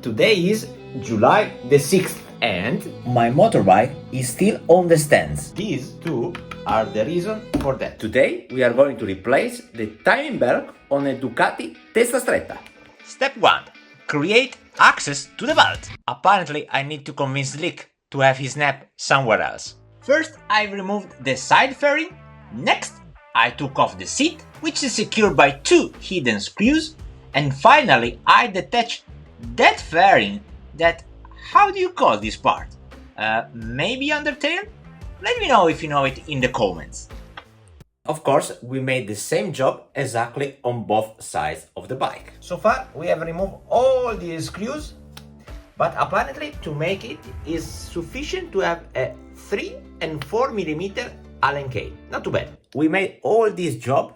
Today is July the 6th and my motorbike is still on the stands. These two are the reason for that. Today we are going to replace the timing belt on a Ducati Testastretta. Step 1. Create access to the belt. Apparently I need to convince Lick to have his nap somewhere else. First I removed the side fairing. Next I took off the seat, which is secured by two hidden screws. And finally I detached that fairing that, how do you call this part? Maybe undertail? Let me know if you know it in the comments. Of course, we made the same job exactly on both sides of the bike. So far we have removed all these screws, but apparently to make it is sufficient to have a 3 and 4 millimeter Allen key. Not too bad. We made all this job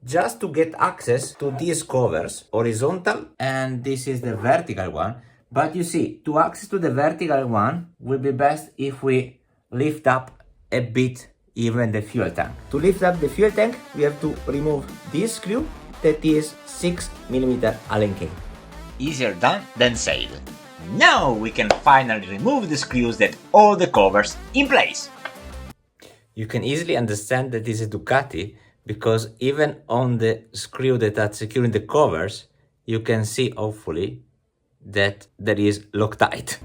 just to get access to these covers, horizontal, and this is the vertical one. But you see, to access to the vertical one will be best if we lift up a bit even the fuel tank. To lift up the fuel tank, we have to remove this screw that is 6 millimeter Allen key. Easier done than said. Now we can finally remove the screws that hold the covers in place. You can easily understand that this is a Ducati because even on the screw that are securing the covers, you can see hopefully that there is Loctite.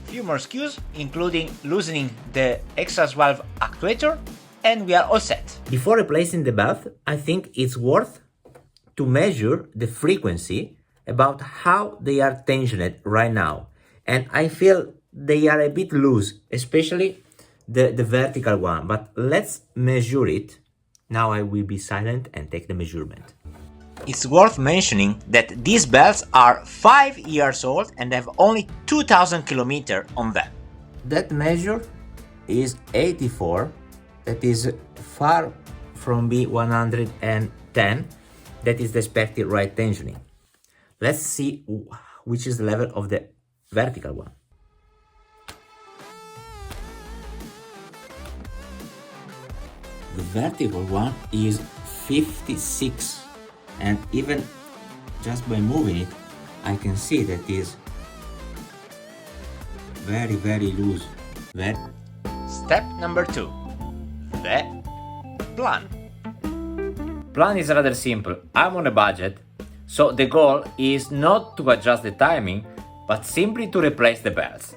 Few more screws, including loosening the exhaust valve actuator, and we are all set. Before replacing the belt, I think it's worth to measure the frequency about how they are tensioned right now. And I feel they are a bit loose, especially the vertical one, but let's measure it. Now I will be silent and take the measurement. It's worth mentioning that these belts are 5 years old and have only 2000 kilometers on them. That measure is 84, that is far from being 110, that is the expected right tensioning. Let's see which is the level of the vertical one. The vertical one is 56, and even just by moving it, I can see that it is very loose. Step number 2. The plan. Plan is rather simple. I'm on a budget, so the goal is not to adjust the timing, but simply to replace the belts,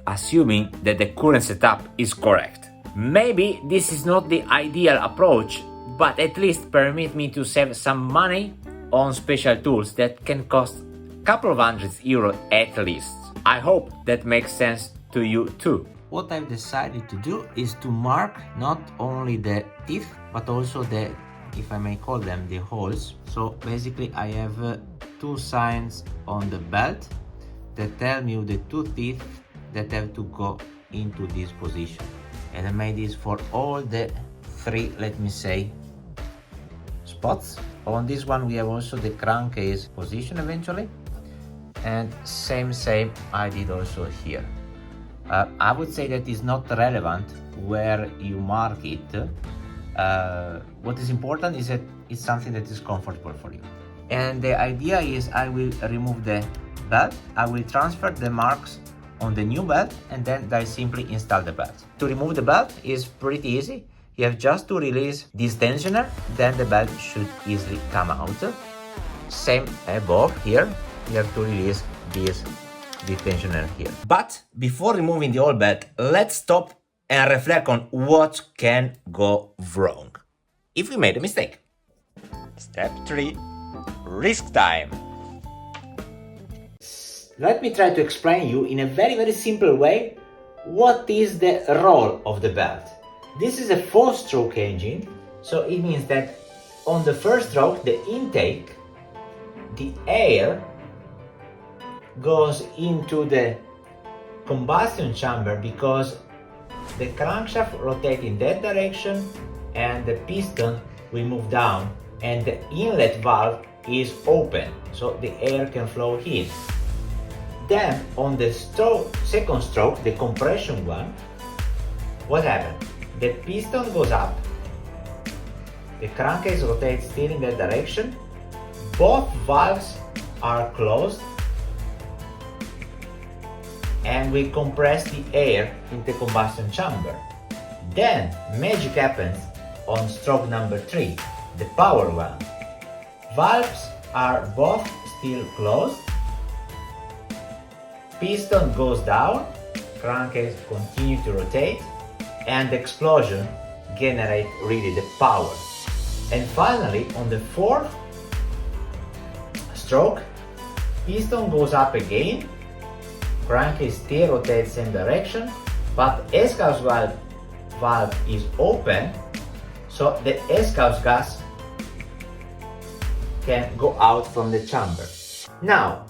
assuming that the current setup is correct. Maybe this is not the ideal approach, but at least permit me to save some money on special tools that can cost a couple of €100 at least. I hope that makes sense to you too. What I've decided to do is to mark not only the teeth, but also the, if I may call them, the holes. So basically I have two signs on the belt that tell me the two teeth that have to go into this position. And I made this for all the three, let me say, spots. On this one we have also the crankcase position eventually, and same I did also here. I would say that is not relevant where you mark it. What is important is that it's something that is comfortable for you. And the idea is I will remove the belt, I will transfer the marks on the new belt, and then I simply install the belt. To remove the belt is pretty easy. You have just to release this tensioner, then the belt should easily come out. Same above here, you have to release this tensioner here. But before removing the old belt, let's stop and reflect on what can go wrong if we made a mistake. Step 3. Risk time. Let me try to explain you in a very simple way what is the role of the belt. This is a 4-stroke engine, so it means that on the first stroke, the intake, the air goes into the combustion chamber because the crankshaft rotates in that direction and the piston will move down and the inlet valve is open, so the air can flow in. Then on the second stroke, the compression one, what happens? The piston goes up, the crankcase rotates still in that direction, both valves are closed, and we compress the air in the combustion chamber. Then magic happens on stroke number 3, the power one. Valves are both still closed, piston goes down, crankcase continue to rotate, and the explosion generates really the power. And finally, on the 4th stroke, piston goes up again, crankcase still rotates same direction, but exhaust valve is open, so the exhaust gas can go out from the chamber. Now,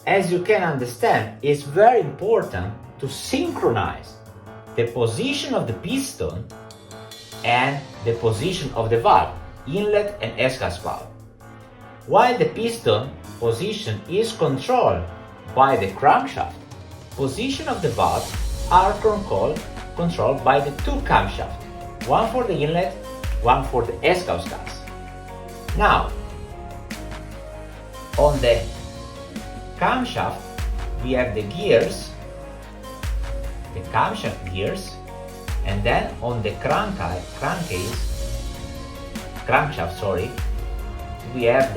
as you can understand, it's very important to synchronize the position of the piston and the position of the valve, inlet and exhaust valve. While the piston position is controlled by the crankshaft, position of the valves are controlled by the two camshafts, one for the inlet, one for the exhaust gas. Now, on the camshaft, we have the gears, the camshaft gears, and then on the crankshaft, we have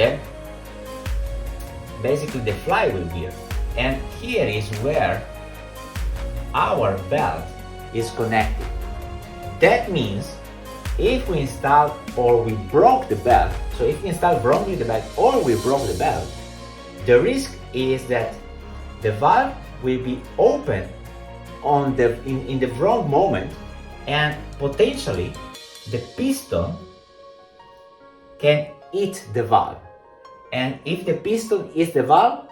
basically the flywheel gear. And here is where our belt is connected. That means if we install or we broke the belt, so if we install wrongly the belt or we broke the belt, the risk is that the valve will be open in the wrong moment, and potentially the piston can hit the valve. And if the piston hits the valve,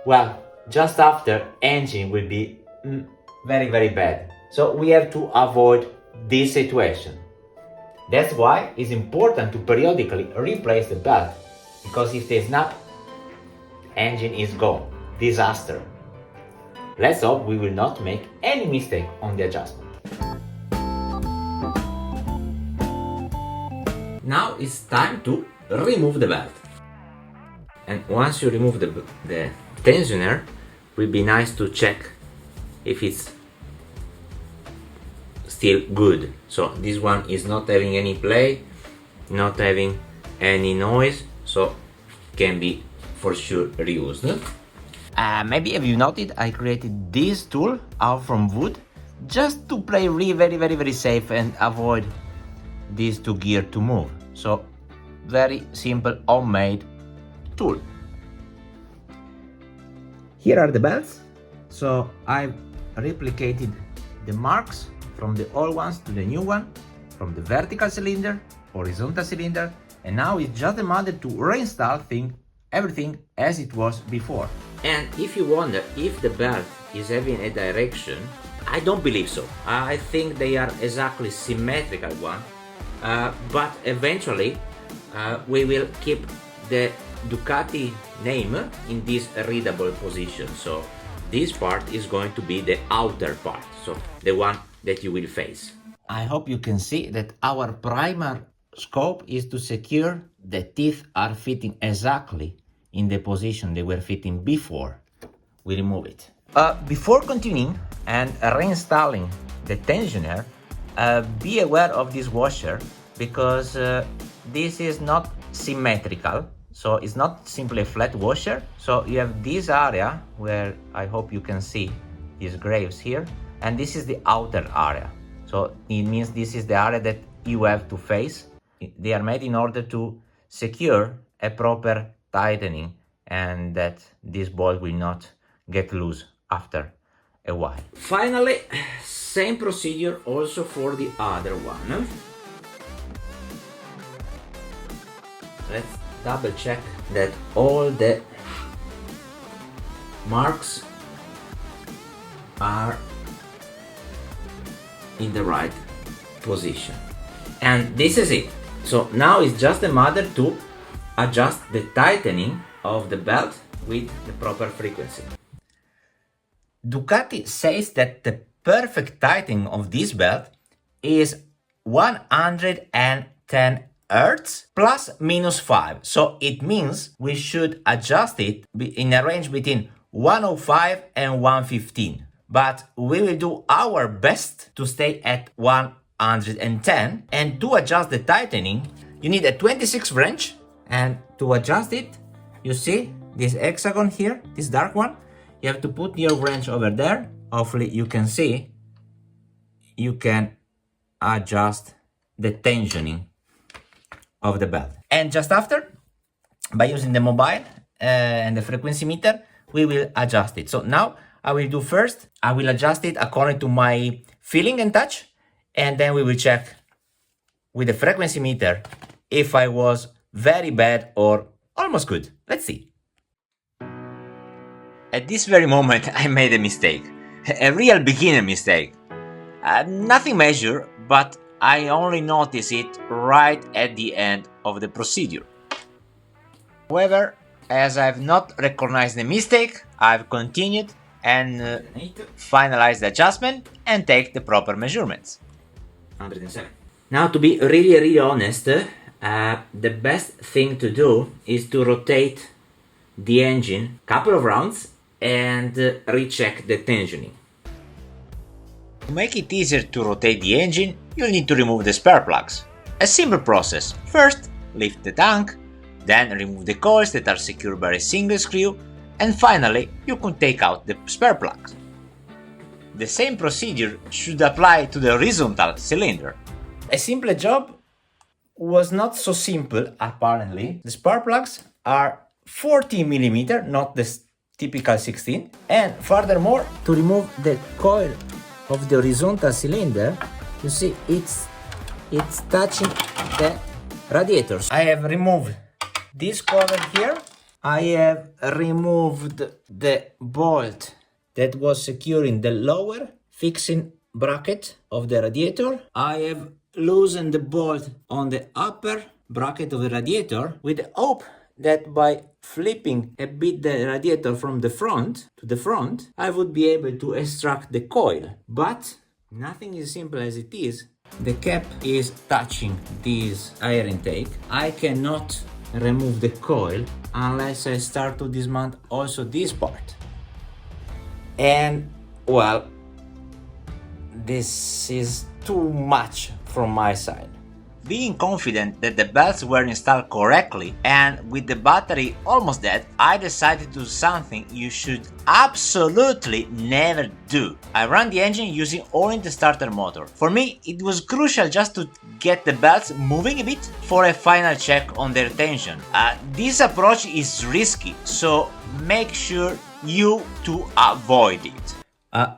well, just after, engine will be very, very bad. So we have to avoid this situation. That's why it's important to periodically replace the belt, because if they snap, engine is gone. Disaster. Let's hope we will not make any mistake on the adjustment. Now it's time to remove the belt. And once you remove the tensioner, it will be nice to check if it's still good. So this one is not having any play, not having any noise, so can be for sure reused. Maybe have you noticed I created this tool out from wood just to play really very safe and avoid these two gears to move. So very simple homemade tool. Here are the belts. So I've replicated the marks from the old ones to the new one, from the vertical cylinder, horizontal cylinder, and now it's just a matter to reinstall everything as it was before. And if you wonder if the belt is having a direction, I don't believe so. I think they are exactly symmetrical one, but eventually we will keep the Ducati name in this readable position. So this part is going to be the outer part, so the one that you will face. I hope you can see that our primary scope is to secure the teeth are fitting exactly in the position they were fitting before we remove it. Before continuing and reinstalling the tensioner, be aware of this washer, because this is not symmetrical, so it's not simply a flat washer. So you have this area where I hope you can see these graves here, and this is the outer area. So it means this is the area that you have to face. They are made in order to secure a proper tightening and that this bolt will not get loose after a while. Finally, same procedure also for the other one. Let's double check that all the marks are in the right position. And this is it. So now it's just a matter to adjust the tightening of the belt with the proper frequency. Ducati says that the perfect tightening of this belt is 110 Hertz plus minus 5. So it means we should adjust it in a range between 105 and 115. But we will do our best to stay at 110. And to adjust the tightening, you need a 26 wrench. And to adjust it, you see this hexagon here, this dark one, you have to put your wrench over there. Hopefully you can see, you can adjust the tensioning of the belt. And just after, by using the mobile and the frequency meter, we will adjust it. So now I will do first, I will adjust it according to my feeling and touch, and then we will check with the frequency meter if I was very bad or almost good. Let's see. At this very moment, I made a mistake. A real beginner mistake. Nothing major, but I only noticed it right at the end of the procedure. However, as I've not recognized the mistake, I've continued and finalized the adjustment and take the proper measurements. 107. Now, to be really honest, the best thing to do is to rotate the engine a couple of rounds and recheck the tensioning. To make it easier to rotate the engine, you'll need to remove the spare plugs. A simple process. First, lift the tank, then remove the coils that are secured by a single screw, and finally, you can take out the spare plugs. The same procedure should apply to the horizontal cylinder. A simple job was not so simple, apparently. The spark plugs are 40mm, not the typical 16. And furthermore, to remove the coil of the horizontal cylinder, you see it's touching the radiators. I have removed this cover here. I have removed the bolt that was securing the lower fixing bracket of the radiator. I have loosened the bolt on the upper bracket of the radiator with the hope that by flipping a bit the radiator from the front to the front, I would be able to extract the coil. But nothing is simple as it is. The cap is touching this air intake. I cannot remove the coil unless I start to dismount also this part. And well, this is too much from my side. Being confident that the belts were installed correctly and with the battery almost dead, I decided to do something you should absolutely never do. I ran the engine using only the starter motor. For me, it was crucial just to get the belts moving a bit for a final check on their tension. This approach is risky, so make sure you to avoid it.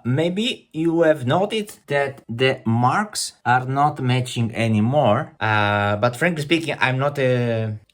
Maybe you have noticed that the marks are not matching anymore, but frankly speaking, I'm not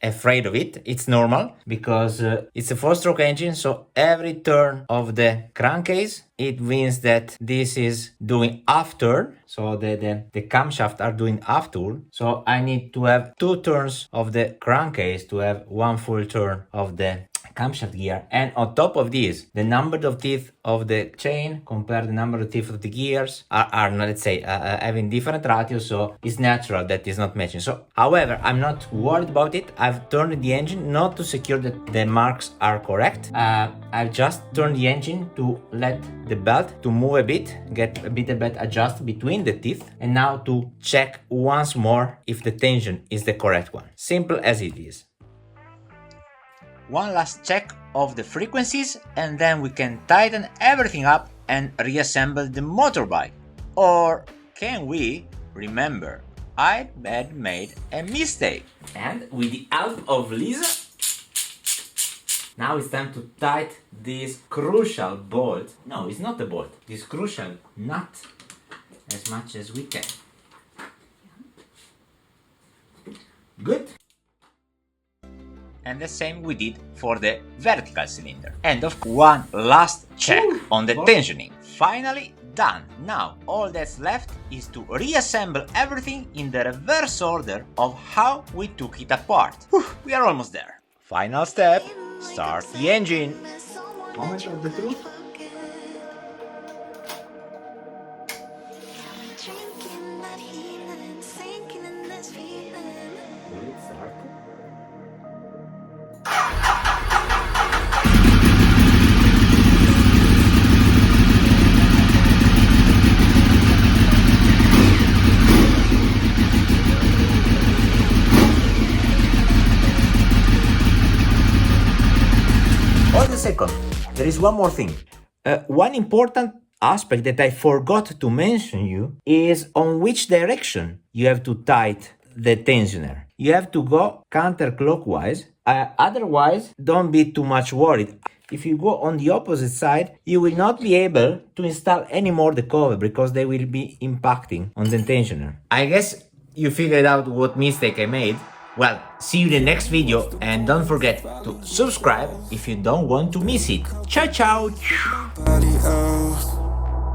afraid of it. It's normal because it's a 4-stroke engine, so every turn of the crankcase, it means that this is doing half turn, so the camshaft are doing half turn. So I need to have 2 turns of the crankcase to have 1 full turn of the camshaft gear. And on top of this, the number of teeth of the chain compared to the number of teeth of the gears are let's say having different ratios, so it's natural that it's not matching. So however, I'm not worried about it. I've turned the engine not to secure that the marks are correct. I've just turned the engine to let the belt to move a bit, get a bit of belt adjust between the teeth, and now to check once more if the tension is the correct one. Simple as it is. One last check of the frequencies and then we can tighten everything up and reassemble the motorbike. Or can we? Remember, I had made a mistake. And with the help of Lisa, now it's time to tighten this crucial bolt. No, it's not a bolt. This crucial nut as much as we can. Good. And the same we did for the vertical cylinder. And of course, one last check on the tensioning. Finally done. Now all that's left is to reassemble everything in the reverse order of how we took it apart. We are almost there. Final step, start the engine. Moment of the truth. Hold a second, there is one more thing. One important aspect that I forgot to mention you is on which direction you have to tighten the tensioner. You have to go counterclockwise, otherwise don't be too much worried. If you go on the opposite side, you will not be able to install anymore the cover because they will be impacting on the tensioner. I guess you figured out what mistake I made. Well, see you in the next video and don't forget to subscribe if you don't want to miss it. Ciao ciao!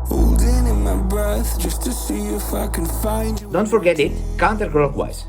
Holding in my breath just to see if I can find you. Don't forget it, counterclockwise.